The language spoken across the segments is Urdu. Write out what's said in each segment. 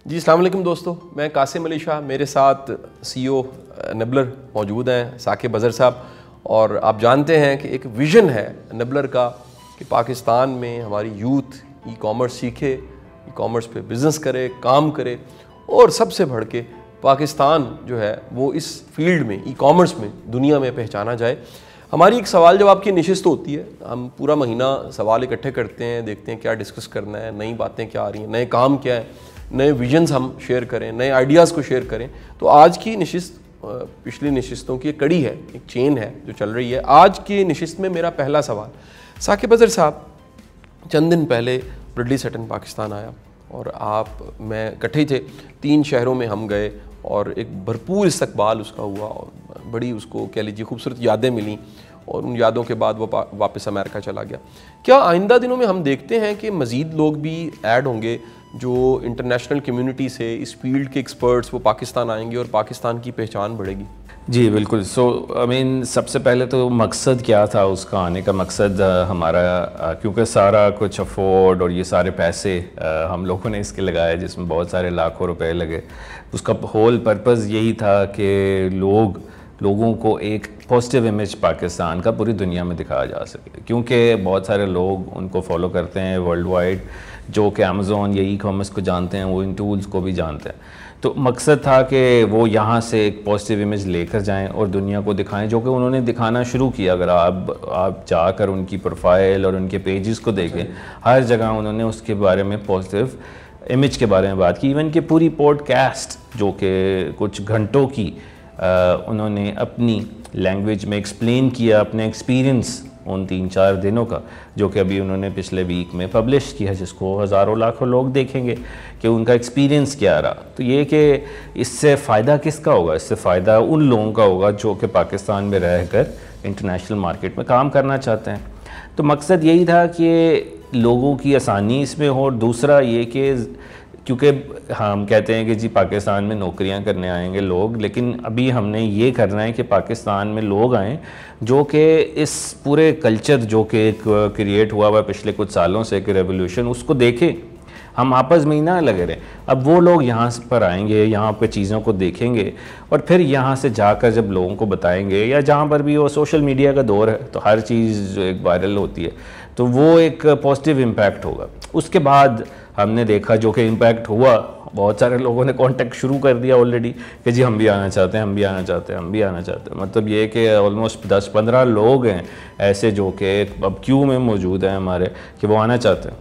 جی السلام علیکم دوستو، میں قاسم علی شاہ، میرے ساتھ سی او نبلر موجود ہیں ثاقب اظہر صاحب، اور آپ جانتے ہیں کہ ایک ویژن ہے نبلر کا کہ پاکستان میں ہماری یوتھ ای کامرس سیکھے، ای کامرس پہ بزنس کرے، کام کرے، اور سب سے بڑھ کے پاکستان جو ہے وہ اس فیلڈ میں ای کامرس میں دنیا میں پہچانا جائے۔ ہماری ایک سوال جواب کی نشست ہوتی ہے، ہم پورا مہینہ سوال اکٹھے کرتے ہیں، دیکھتے ہیں کیا ڈسکس کرنا ہے، نئی باتیں کیا آ رہی ہیں، نئے کام کیا ہیں، نئے ویژنز ہم شیئر کریں، نئے آئیڈیاز کو شیئر کریں۔ تو آج کی نشست پچھلی نشستوں کی ایک کڑی ہے، ایک چین ہے جو چل رہی ہے۔ آج کی نشست میں میرا پہلا سوال، ثاقب اظہر صاحب چند دن پہلے برڈلی سٹن پاکستان آیا اور میں اکٹھے تھے، 3 شہروں میں ہم گئے اور ایک بھرپور استقبال اس کا ہوا اور بڑی اس کو کہہ لیجیے خوبصورت یادیں ملیں، اور ان یادوں کے بعد وہ واپس امریکہ چلا گیا۔ کیا آئندہ دنوں میں ہم دیکھتے ہیں کہ مزید لوگ بھی ایڈ ہوں گے جو انٹرنیشنل کمیونٹی سے اس فیلڈ کے ایکسپرٹس وہ پاکستان آئیں گے اور پاکستان کی پہچان بڑھے گی؟ جی بالکل۔ سب سے پہلے تو مقصد کیا تھا اس کا آنے کا؟ مقصد ہمارا کیونکہ سارا کچھ افورڈ اور یہ سارے پیسے ہم لوگوں نے اس کے لگائے، جس میں بہت سارے لاکھوں روپے لگے، اس کا ہول پرپز یہی تھا کہ لوگوں کو ایک پازیٹیو امیج پاکستان کا پوری دنیا میں دکھایا جا سکے، کیونکہ بہت سارے لوگ ان کو فالو کرتے ہیں ورلڈ وائڈ، جو کہ امیزون یا ای کامرس کو جانتے ہیں وہ ان ٹولز کو بھی جانتے ہیں۔ تو مقصد تھا کہ وہ یہاں سے ایک پازیٹیو امیج لے کر جائیں اور دنیا کو دکھائیں، جو کہ انہوں نے دکھانا شروع کیا۔ اگر آپ جا کر ان کی پروفائل اور ان کے پیجز کو دیکھیں، ہر جگہ انہوں نے اس کے بارے میں پازیٹیو امیج کے بارے میں بات کی۔ ایون کہ پوری پوڈ کاسٹ جو کہ کچھ گھنٹوں کی انہوں نے اپنی لینگویج میں ایکسپلین کیا اپنے ایکسپیرینس ان 3-4 دنوں کا، جو کہ ابھی انہوں نے پچھلے ویک میں پبلش کیا، جس کو ہزاروں لاکھوں لوگ دیکھیں گے کہ ان کا ایکسپیرینس کیا رہا۔ تو یہ کہ اس سے فائدہ کس کا ہوگا؟ اس سے فائدہ ان لوگوں کا ہوگا جو کہ پاکستان میں رہ کر انٹرنیشنل مارکیٹ میں کام کرنا چاہتے ہیں۔ تو مقصد یہی تھا کہ لوگوں کی آسانی اس میں ہو، اور دوسرا یہ کہ کیونکہ ہم کہتے ہیں کہ جی پاکستان میں نوکریاں کرنے آئیں گے لوگ، لیکن ابھی ہم نے یہ کرنا ہے کہ پاکستان میں لوگ آئیں جو کہ اس پورے کلچر جو کہ ایک کریٹ ہوا ہوا پچھلے کچھ سالوں سے، ایک ریولوشن، اس کو دیکھیں، ہم آپس میں ہی نہ لگے رہیں۔ اب وہ لوگ یہاں پر آئیں گے، یہاں پہ چیزوں کو دیکھیں گے، اور پھر یہاں سے جا کر جب لوگوں کو بتائیں گے، یا جہاں پر بھی وہ سوشل میڈیا کا دور ہے تو ہر چیز جو ایک وائرل ہوتی ہے، تو وہ ایک پازیٹیو امپیکٹ ہوگا۔ اس کے بعد ہم نے دیکھا جو کہ امپیکٹ ہوا، بہت سارے لوگوں نے کانٹیکٹ شروع کر دیا آلریڈی کہ جی ہم بھی آنا چاہتے ہیں، ہم بھی آنا چاہتے ہیں، ہم بھی آنا چاہتے ہیں۔ مطلب یہ کہ آلموسٹ 10-15 لوگ ہیں ایسے جو کہ اب کیو میں موجود ہیں ہمارے کہ وہ آنا چاہتے ہیں۔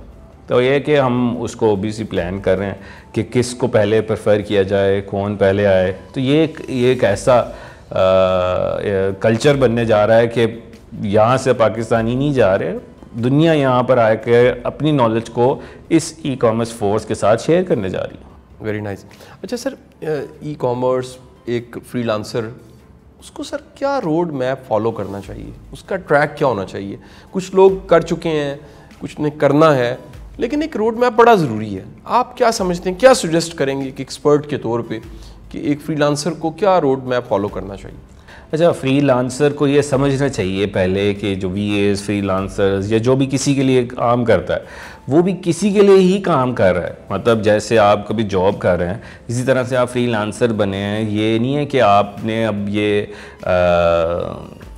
تو یہ کہ ہم اس کو بھی پلان کر رہے ہیں کہ کس کو پہلے پریفر کیا جائے، کون پہلے آئے۔ تو یہ ایک ایسا کلچر بننے جا رہا ہے کہ یہاں سے پاکستانی نہیں جا رہے، دنیا یہاں پر آ کے اپنی نالج کو اس ای کامرس فورس کے ساتھ شیئر کرنے جا رہی ہے۔ Very nice. اچھا سر، ای کامرس ایک فری لانسر، اس کو سر کیا روڈ میپ فالو کرنا چاہیے؟ اس کا ٹریک کیا ہونا چاہیے؟ کچھ لوگ کر چکے ہیں، کچھ نے کرنا ہے، لیکن ایک روڈ میپ بڑا ضروری ہے۔ آپ کیا سمجھتے ہیں، کیا سجیسٹ کریں گے کہ ایکسپرٹ کے طور پہ کہ ایک فری لانسر کو کیا روڈ میپ فالو کرنا چاہیے؟ اچھا، فری لانسر کو یہ سمجھنا چاہیے پہلے کہ جو وی ایز، فری لانسرز، یا جو بھی کسی کے لیے کام کرتا ہے وہ بھی کسی کے لیے ہی کام کر رہا ہے۔ مطلب جیسے آپ کبھی جاب کر رہے ہیں، اسی طرح سے آپ فری لانسر بنے ہیں۔ یہ نہیں ہے کہ آپ نے اب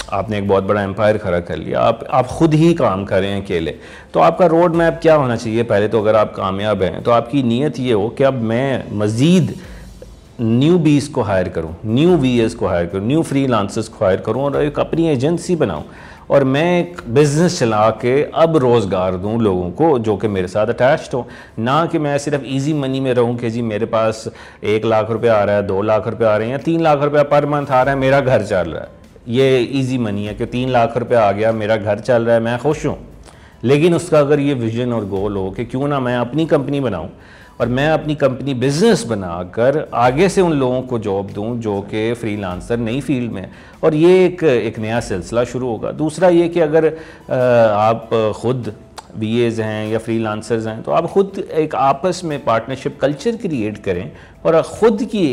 آپ نے ایک بہت بڑا امپائر کھڑا کر لیا، آپ خود ہی کام کریں اکیلے۔ تو آپ کا روڈ میپ کیا ہونا چاہیے؟ پہلے تو اگر آپ کامیاب ہیں تو آپ کی نیت یہ ہو کہ اب میں مزید نیو بیز کو ہائر کروں، نیو وی ایز کو ہائر کروں، نیو فری لانسرز کو ہائر کروں، اور ایک اپنی ایجنسی بناؤں، اور میں ایک بزنس چلا کے اب روزگار دوں لوگوں کو جو کہ میرے ساتھ اٹیچڈ ہوں۔ نہ کہ میں صرف ایزی منی میں رہوں کہ جی میرے پاس 1 لاکھ روپے آ رہا ہے، 2 لاکھ روپے آ رہے ہیں، یا 3 لاکھ روپے پر منتھ آ رہا ہے، میرا گھر چل رہا ہے۔ یہ ایزی منی ہے کہ 3 لاکھ روپے آ گیا، میرا گھر چل رہا ہے، میں خوش ہوں۔ لیکن اس کا اگر یہ ویژن اور گول ہو کہ کیوں نہ میں اپنی کمپنی بناؤں، اور میں اپنی کمپنی بزنس بنا کر آگے سے ان لوگوں کو جاب دوں جو کہ فری لانسر نئی فیلڈ میں، اور یہ ایک نیا سلسلہ شروع ہوگا۔ دوسرا یہ کہ اگر آپ خود بی ایز ہیں یا فری لانسرز ہیں تو آپ خود ایک آپس میں پارٹنرشپ کلچر کریٹ کریں اور خود کی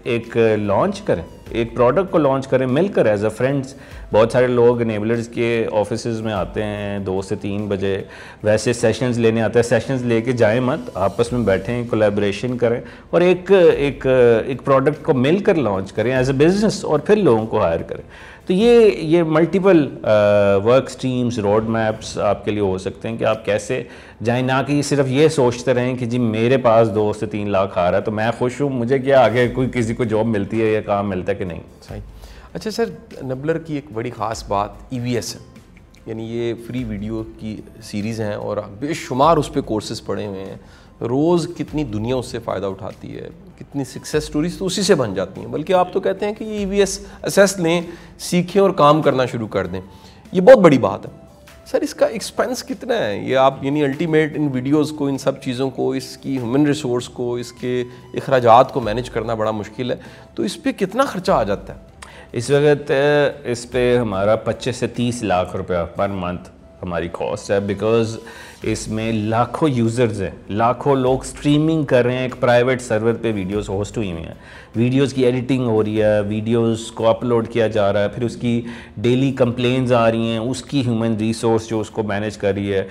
ایک لانچ کریں، ایک پروڈکٹ کو لانچ کریں مل کر ایز اے فرینڈس. بہت سارے لوگ انیبلرز کے آفیسز میں آتے ہیں 2 سے 3 بجے, ویسے سیشنز لینے آتے ہیں, سیشنز لے کے جائیں مت, آپس میں بیٹھیں, کولیبریشن کریں اور ایک پروڈکٹ کو مل کر لانچ کریں ایز اے بزنس, اور پھر لوگوں کو ہائر کریں. تو یہ multiple work streams, road maps آپ کے لیے ہو سکتے ہیں کہ آپ کیسے جائیں, نہ کہ صرف یہ سوچتے رہیں کہ جی میرے پاس 2 سے 3 لاکھ آ رہا ہے تو میں خوش ہوں, مجھے کیا آگے کوئی کسی کو جاب ملتی ہے یا کام ملتا ہے کہ نہیں. صحیح. اچھا سر, نبلر کی ایک بڑی خاص بات EVS ہے, یعنی یہ فری ویڈیو کی سیریز ہیں اور بے شمار اس پہ کورسز پڑے ہوئے ہیں. روز کتنی دنیا اس سے فائدہ اٹھاتی ہے, کتنی سکسیس سٹوریز تو اسی سے بن جاتی ہیں. بلکہ آپ تو کہتے ہیں کہ یہ EVS اسیس لیں, سیکھیں اور کام کرنا شروع کر دیں. یہ بہت بڑی بات ہے. سر اس کا ایکسپینس کتنا ہے؟ یہ آپ یعنی الٹیمیٹ ان ویڈیوز کو, ان سب چیزوں کو, اس کی ہیومن ریسورس کو, اس کے اخراجات کو مینیج کرنا بڑا مشکل ہے, تو اس پہ کتنا خرچہ آ جاتا ہے؟ اس وقت اس پہ ہمارا 25 سے 30 لاکھ روپیہ پر منتھ ہماری کاسٹ ہے, بیکاز اس میں لاکھوں یوزرز ہیں, لاکھوں لوگ سٹریمنگ کر رہے ہیں, ایک پرائیویٹ سرور پہ ویڈیوز ہوسٹ ہوئی ہوئی ہیں, ویڈیوز کی ایڈیٹنگ ہو رہی ہے, ویڈیوز کو اپلوڈ کیا جا رہا ہے, پھر اس کی ڈیلی کمپلینز آ رہی ہیں, اس کی ہیومن ریسورس جو اس کو مینیج کر رہی ہے,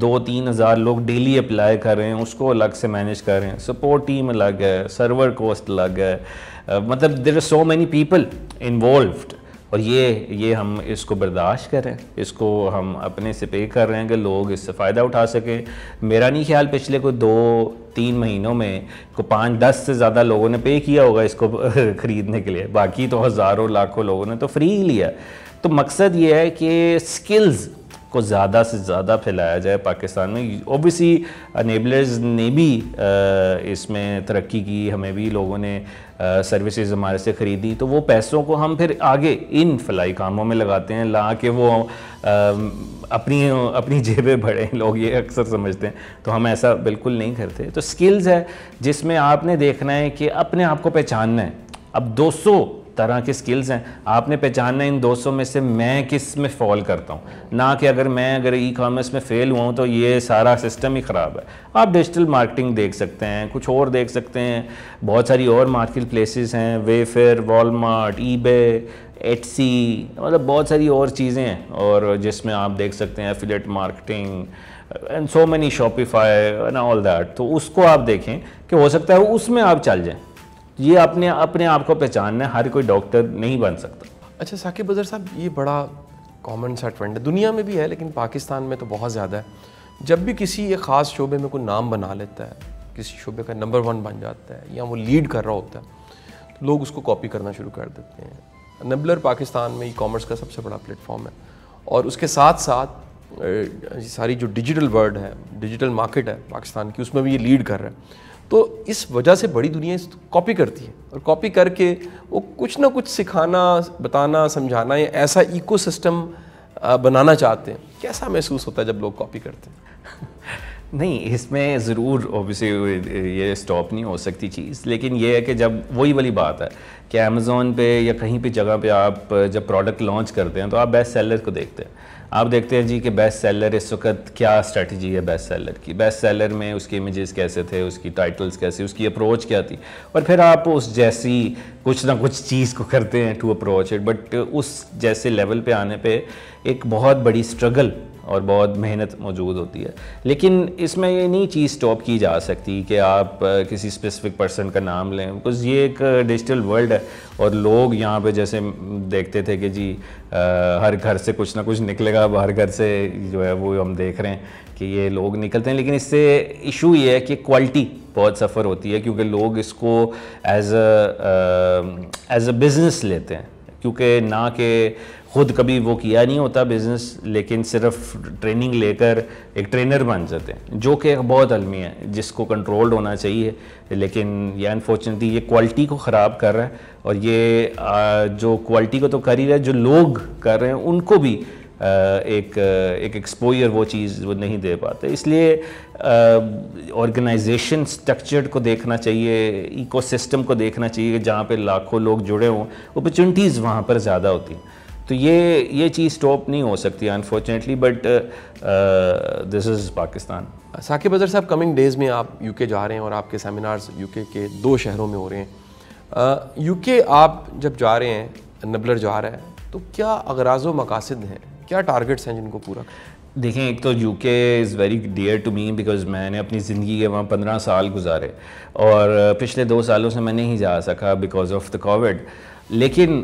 2-3 ہزار لوگ ڈیلی اپلائی کر رہے ہیں, اس کو الگ سے مینیج کر رہے ہیں, سپورٹ ٹیم الگ ہے, سرور کوسٹ الگ ہے, مطلب there are so many people involved. اور یہ ہم اس کو برداشت کریں, اس کو ہم اپنے سے پے کر رہے ہیں کہ لوگ اس سے فائدہ اٹھا سکیں. میرا نہیں خیال پچھلے کوئی 2-3 مہینوں میں کوئی 5-10 سے زیادہ لوگوں نے پے کیا ہوگا اس کو خریدنے کے لیے, باقی تو ہزاروں لاکھوں لوگوں نے تو فری ہی لیا. تو مقصد یہ ہے کہ سکلز کو زیادہ سے زیادہ پھیلایا جائے پاکستان میں. اوبیسلی انیبلرز نے بھی اس میں ترقی کی, ہمیں بھی لوگوں نے سروسز ہمارے سے خریدی, تو وہ پیسوں کو ہم پھر آگے ان فلاحی کاموں میں لگاتے ہیں, لا کہ وہ اپنی جیبیں بھریں, لوگ یہ اکثر سمجھتے ہیں. تو ہم ایسا بالکل نہیں کرتے. تو سکلز ہے جس میں آپ نے دیکھنا ہے کہ اپنے آپ کو پہچاننا ہے. اب 200 طرح کے سکلز ہیں, آپ نے پہچاننا ہے ان 200 میں سے میں کس میں فال کرتا ہوں, نہ کہ اگر ای کامرس میں فیل ہوا ہوں تو یہ سارا سسٹم ہی خراب ہے. آپ ڈیجیٹل مارکیٹنگ دیکھ سکتے ہیں, کچھ اور دیکھ سکتے ہیں, بہت ساری اور مارکیٹ پلیسز ہیں, ویفر, والمارٹ, ای بے, ایٹسی, مطلب بہت ساری اور چیزیں ہیں, اور جس میں آپ دیکھ سکتے ہیں affiliate marketing and so many, Shopify and all that. تو اس کو آپ دیکھیں کہ ہو سکتا ہے اس میں آپ چل جائیں. یہ اپنے آپ کو پہچاننا ہے, ہر کوئی ڈاکٹر نہیں بن سکتا. اچھا ثاقب اظہر صاحب, یہ بڑا کامن سا ٹرینڈ ہے, دنیا میں بھی ہے لیکن پاکستان میں تو بہت زیادہ ہے. جب بھی کسی ایک خاص شعبے میں کوئی نام بنا لیتا ہے, کسی شعبے کا نمبر 1 بن جاتا ہے یا وہ لیڈ کر رہا ہوتا ہے, تو لوگ اس کو کاپی کرنا شروع کر دیتے ہیں. نبلر پاکستان میں ای کامرس کا سب سے بڑا پلیٹ فارم ہے, اور اس کے ساتھ ساتھ ساری جو ڈیجیٹل ورلڈ ہے, ڈیجیٹل مارکیٹ ہے پاکستان کی, اس میں بھی یہ لیڈ کر رہا ہے. تو اس وجہ سے بڑی دنیا اس کاپی کرتی ہے, اور کاپی کر کے وہ کچھ نہ کچھ سکھانا, بتانا, سمجھانا, یا ایسا ایکو سسٹم بنانا چاہتے ہیں. کیسا محسوس ہوتا ہے جب لوگ کاپی کرتے ہیں؟ نہیں, اس میں ضرور اوبیسلی یہ اسٹاپ نہیں ہو سکتی چیز, لیکن یہ ہے کہ جب وہی والی بات ہے کہ امیزون پہ یا کہیں پہ جگہ پہ آپ جب پروڈکٹ لانچ کرتے ہیں تو آپ بیسٹ سیلر کو دیکھتے ہیں. آپ دیکھتے ہیں جی کہ بیسٹ سیلر اس وقت کیا اسٹریٹجی ہے بیسٹ سیلر کی, بیسٹ سیلر میں اس کے امیجز کیسے تھے, اس کی ٹائٹلز کیسے, اس کی اپروچ کیا تھی, اور پھر آپ اس جیسی کچھ نہ کچھ چیز کو کرتے ہیں ٹو اپروچ اٹ. بٹ اس جیسے لیول پہ آنے پہ ایک بہت بڑی اسٹرگل اور بہت محنت موجود ہوتی ہے. لیکن اس میں یہ نہیں چیز اسٹاپ کی جا سکتی کہ آپ کسی اسپیسیفک پرسن کا نام لیں, بکاز یہ ایک ڈیجیٹل ورلڈ ہے, اور لوگ یہاں پہ جیسے دیکھتے تھے کہ جی ہر گھر سے کچھ نہ کچھ نکلے گا, ہر گھر سے جو ہے وہ ہم دیکھ رہے ہیں کہ یہ لوگ نکلتے ہیں. لیکن اس سے ایشو یہ ہے کہ کوالٹی بہت سفر ہوتی ہے, کیونکہ لوگ اس کو ایز اے بزنس لیتے ہیں, کیونکہ نہ کہ خود کبھی وہ کیا نہیں ہوتا بزنس, لیکن صرف ٹریننگ لے کر ایک ٹرینر بن جاتے ہیں, جو کہ بہت علمی ہے, جس کو کنٹرولڈ ہونا چاہیے. لیکن یہ انفارچونیٹلی یہ کوالٹی کو خراب کر رہا ہے, اور یہ جو کوالٹی کو تو کر ہی رہا ہے, جو لوگ کر رہے ہیں ان کو بھی ایک ایکسپوئر وہ چیز وہ نہیں دے پاتے. اس لیے آرگنائزیشن سٹرکچر کو دیکھنا چاہیے, ایکو سسٹم کو دیکھنا چاہیے, جہاں پہ لاکھوں لوگ جڑے ہوں, اپرچونیٹیز وہاں پر زیادہ ہوتی ہیں. تو یہ چیز اسٹاپ نہیں ہو سکتی انفارچونیٹلی, بٹ دس از پاکستان. ثاقب اظہر صاحب, کمنگ ڈیز میں آپ UK جا رہے ہیں, اور آپ کے سیمینارز UK کے 2 شہروں میں ہو رہے ہیں. یو کے آپ جب جا رہے ہیں، نبلر جا رہا ہے، تو کیا اغراض و مقاصد ہیں، کیا ٹارگٹس ہیں جن کو پورا؟ دیکھیں، ایک تو U K is very dear to me because میں نے اپنی زندگی کے وہاں 15 سال گزارے، اور پچھلے 2 سالوں سے میں نہیں جا سکا بیکاز آف دا کووڈ. لیکن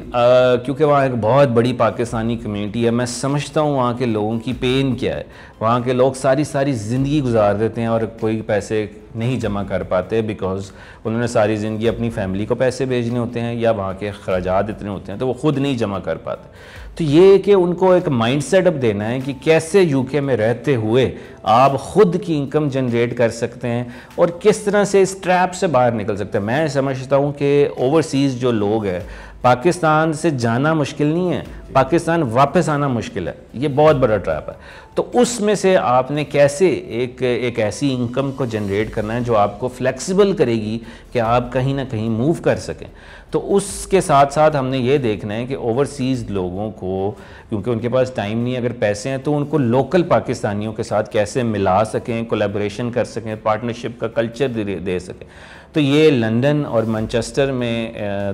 کیونکہ وہاں ایک بہت بڑی پاکستانی کمیونٹی ہے، میں سمجھتا ہوں وہاں کے لوگوں کی پین کیا ہے. وہاں کے لوگ ساری زندگی گزار دیتے ہیں اور کوئی پیسے نہیں جمع کر پاتے بیکاز انہوں نے ساری زندگی اپنی فیملی کو پیسے بھیجنے ہوتے ہیں، یا وہاں کے اخراجات اتنے ہوتے ہیں تو وہ خود نہیں جمع کر پاتے. تو یہ کہ ان کو ایک مائنڈ سیٹ اپ دینا ہے کہ کیسے یو کے میں رہتے ہوئے آپ خود کی انکم جنریٹ کر سکتے ہیں اور کس طرح سے اس ٹریپ سے باہر نکل سکتے ہیں. میں سمجھتا ہوں کہ اوورسیز جو لوگ ہیں، پاکستان سے جانا مشکل نہیں ہے، پاکستان واپس آنا مشکل ہے. یہ بہت بڑا ٹریپ ہے. تو اس میں سے آپ نے کیسے ایک ایسی انکم کو جنریٹ کرنا ہے جو آپ کو فلیکسیبل کرے گی کہ آپ کہیں نہ کہیں موو کر سکیں. تو اس کے ساتھ ساتھ ہم نے یہ دیکھنا ہے کہ اوورسیز لوگوں کو، کیونکہ ان کے پاس ٹائم نہیں، اگر پیسے ہیں تو ان کو لوکل پاکستانیوں کے ساتھ کیسے ملا سکیں، کولیبریشن کر سکیں، پارٹنرشپ کا کلچر دے سکیں. تو یہ لندن اور مانچسٹر میں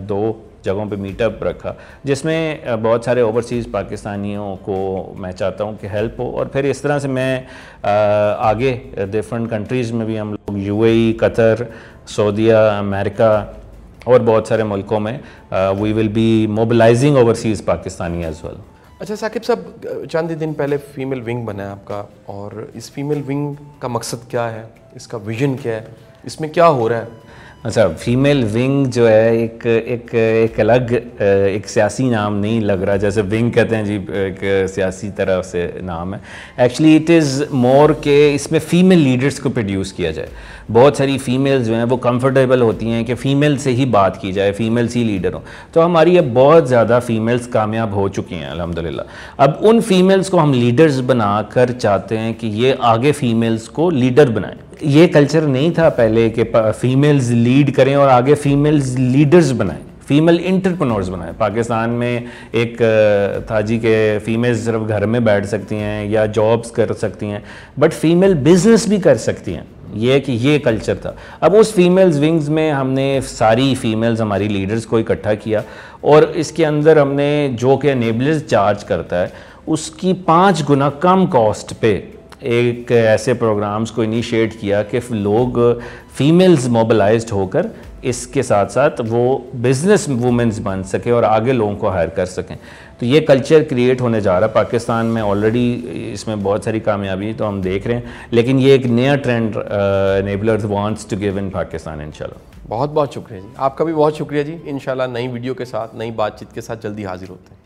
2 جگہوں پہ میٹ اپ رکھا، جس میں بہت سارے اوورسیز پاکستانیوں کو میں چاہتا ہوں کہ ہیلپ ہو. اور پھر اس طرح سے میں آگے ڈفرنٹ کنٹریز میں بھی ہم لوگ UAE، قطر، سعودیہ، امریکہ اور بہت سارے ملکوں میں we will be mobilising overseas Pakistani as well. اچھا ثاقب صاحب، چند دن پہلے فیمیل ونگ بنا ہے آپ کا، اور اس فیمیل ونگ کا مقصد کیا ہے، اس کا ویژن کیا ہے، اس میں کیا ہو رہا ہے؟ اچھا، فیمیل ونگ جو ہے ایک الگ ایک سیاسی نام نہیں لگ رہا، جیسے ونگ کہتے ہیں جی ایک سیاسی طرح سے نام ہے. ایکچولی اٹ از مور کہ اس میں فیمیل لیڈرز کو پروڈیوس کیا جائے. بہت ساری فیمیلز جو ہیں وہ کمفرٹیبل ہوتی ہیں کہ فیمیل سے ہی بات کی جائے، فیمیلز ہی لیڈر ہوں. تو ہماری اب بہت زیادہ فیمیلز کامیاب ہو چکی ہیں الحمدللہ. اب ان فیمیلز کو ہم لیڈرز بنا کر چاہتے ہیں کہ یہ آگے فیمیلز کو لیڈر بنائیں. یہ کلچر نہیں تھا پہلے کہ فیمیلز لیڈ کریں اور آگے فیمیلز لیڈرز بنائیں، فیمیل انٹرپرنورز بنائیں. پاکستان میں ایک تھا جی کہ فیمیلز صرف گھر میں بیٹھ سکتی ہیں یا جابز کر سکتی ہیں، بٹ فیمیل بزنس بھی کر سکتی ہیں. یہ کلچر تھا. اب اس فیمیلز ونگز میں ہم نے ساری فیمیلز ہماری لیڈرز کو اکٹھا کیا، اور اس کے اندر ہم نے جو کہ انیبلرز چارج کرتا ہے اس کی 5 گنا کم کاسٹ پہ ایک ایسے پروگرامز کو انیشیٹ کیا کہ لوگ فیمیلز موبلائزڈ ہو کر اس کے ساتھ ساتھ وہ بزنس وومنز بن سکیں اور آگے لوگوں کو ہائر کر سکیں. تو یہ کلچر کریٹ ہونے جا رہا ہے پاکستان میں. آلریڈی اس میں بہت ساری کامیابی تو ہم دیکھ رہے ہیں، لیکن یہ ایک نیا trend enablers wants to give in Pakistan انشاءاللہ. بہت بہت شکریہ جی، آپ کا بھی بہت شکریہ جی. انشاءاللہ نئی ویڈیو کے ساتھ، نئی بات چیت کے ساتھ جلدی حاضر ہوتے ہیں.